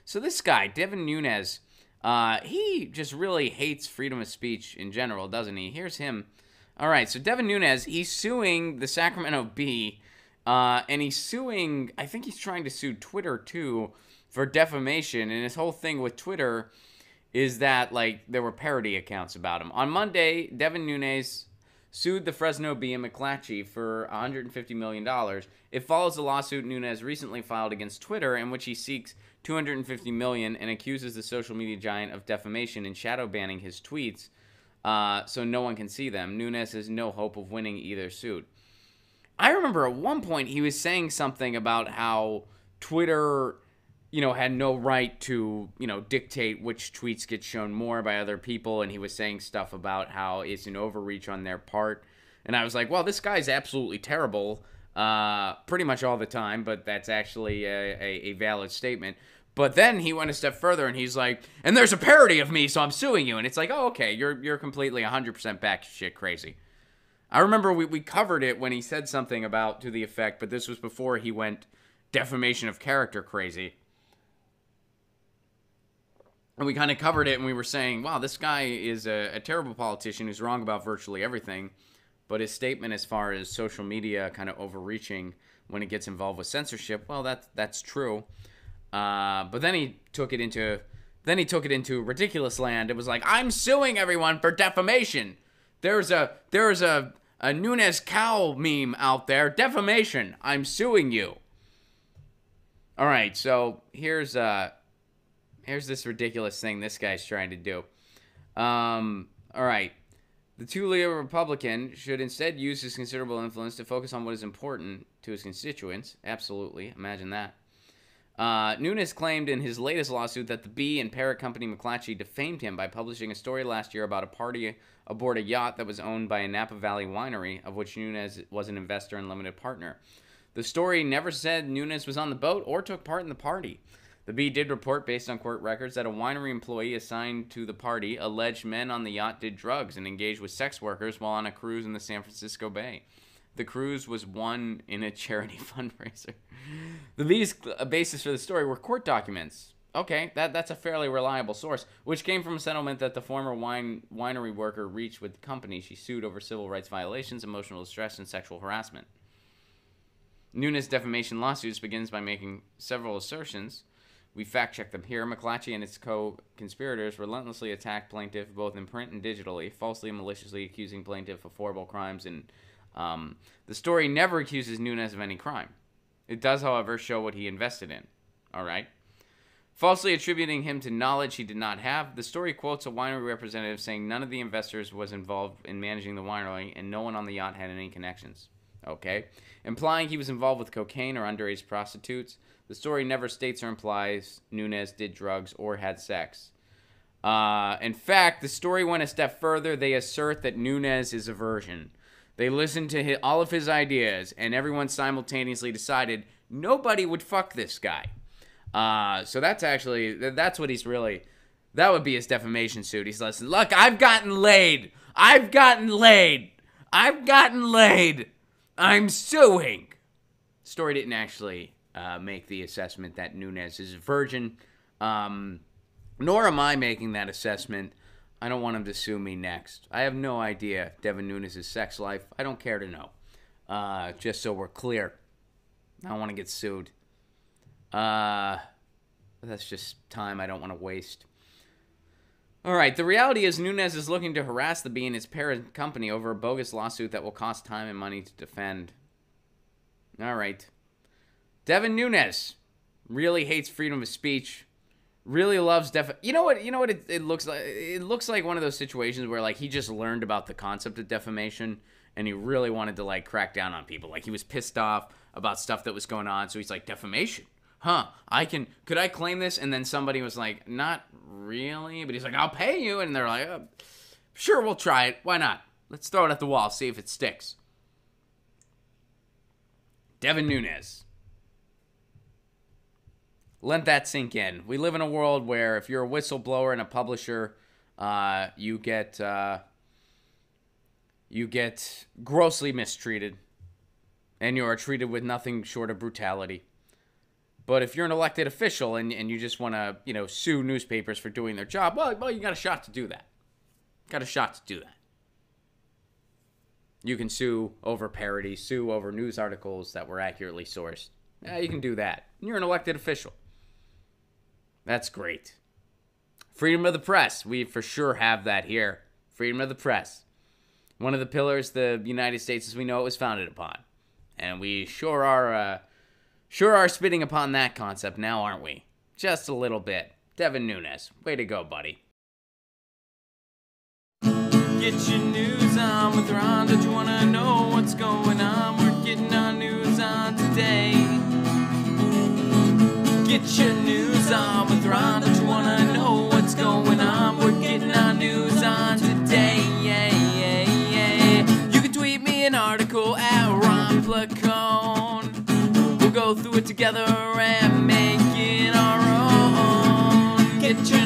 So this guy, Devin Nunes, he just really hates freedom of speech in general, doesn't he? Here's him. All right, so Devin Nunes, he's suing the Sacramento Bee, and he's suing, I think he's trying to sue Twitter too for defamation, and his whole thing with Twitter is that, like, there were parody accounts about him. On Monday, Devin Nunes sued the Fresno Bee and McClatchy for $150 million. It follows the lawsuit Nunes recently filed against Twitter, in which he seeks $250 million and accuses the social media giant of defamation and shadow banning his tweets so no one can see them. Nunes has no hope of winning either suit. I remember at one point he was saying something about how Twitter, had no right to, dictate which tweets get shown more by other people, and he was saying stuff about how it's an overreach on their part. And I was like, well, this guy's absolutely terrible pretty much all the time, but that's actually a valid statement. But then he went a step further, and he's like, and there's a parody of me, so I'm suing you. And it's like, oh, okay, you're completely 100% batshit crazy. I remember we covered it when he said something about to the effect, but this was before he went defamation of character crazy. And we kind of covered it, and we were saying, wow, this guy is a terrible politician who's wrong about virtually everything. But his statement as far as social media kind of overreaching when it gets involved with censorship, well, that's true. But then he took it into ridiculous land. It was like, I'm suing everyone for defamation. There's a Nunes cow meme out there. Defamation. I'm suing you. All right, so here's this ridiculous thing this guy's trying to do. All right. The two-leader Republican should instead use his considerable influence to focus on what is important to his constituents. Absolutely. Imagine that. Nunes claimed in his latest lawsuit that the Bee and parent company McClatchy defamed him by publishing a story last year about a party aboard a yacht that was owned by a Napa Valley winery, of which Nunes was an investor and limited partner. The story never said Nunes was on the boat or took part in the party. The Bee did report, based on court records, that a winery employee assigned to the party alleged men on the yacht did drugs and engaged with sex workers while on a cruise in the San Francisco Bay. The cruise was won in a charity fundraiser. The Bee's basis for the story were court documents. Okay, that's a fairly reliable source, which came from a settlement that the former winery worker reached with the company she sued over civil rights violations, emotional distress, and sexual harassment. Nunes' defamation lawsuits begins by making several assertions. We fact-checked them here. McClatchy and its co-conspirators relentlessly attacked plaintiff both in print and digitally, falsely and maliciously accusing plaintiff of horrible crimes. And the story never accuses Nunes of any crime. It does, however, show what he invested in. All right? Falsely attributing him to knowledge he did not have, the story quotes a winery representative saying none of the investors was involved in managing the winery and no one on the yacht had any connections. Okay? Implying he was involved with cocaine or underage prostitutes. The story never states or implies Nunes did drugs or had sex. In fact, the story went a step further. They assert that Nunes is a virgin. They listened to all of his ideas, and everyone simultaneously decided nobody would fuck this guy. So that's what he's really, that would be his defamation suit. He's listening, look, I've gotten laid. I'm suing. Story didn't actually make the assessment that Nunes is a virgin, nor am I making that assessment. I don't want him to sue me next. I have no idea Devin Nunes' sex life. I don't care to know. Just so we're clear. I don't want to get sued. That's just time I don't want to waste. All right, the reality is Nunes is looking to harass the Bee and its parent company over a bogus lawsuit that will cost time and money to defend. All right. Devin Nunes really hates freedom of speech. Really loves You know what it looks like? It looks like one of those situations where, like, he just learned about the concept of defamation and he really wanted to, like, crack down on people. Like, he was pissed off about stuff that was going on, so he's like, defamation? Huh, could I claim this? And then somebody was like, not really, but he's like, I'll pay you. And they're like, sure, we'll try it. Why not? Let's throw it at the wall, see if it sticks. Devin Nunes. Let that sink in. We live in a world where if you're a whistleblower and a publisher, you get grossly mistreated, and you are treated with nothing short of brutality. But if you're an elected official and you just want to, sue newspapers for doing their job, well, you got a shot to do that. Got a shot to do that. You can sue over parody, sue over news articles that were accurately sourced. Yeah, you can do that. You're an elected official. That's great. Freedom of the press. We for sure have that here. Freedom of the press. One of the pillars the United States as we know it was founded upon. And we sure are spitting upon that concept now, aren't we? Just a little bit. Devin Nunes. Way to go, buddy. Get your news on with Ron. Don't you want to know what's going on? We're getting our news on today. Get your news on with Ron. Don't you want to know what's going on? We're getting our news on today. Yeah, yeah, yeah. You can tweet me an article at Ron Placone. We'll go through it together and make it our own. Get your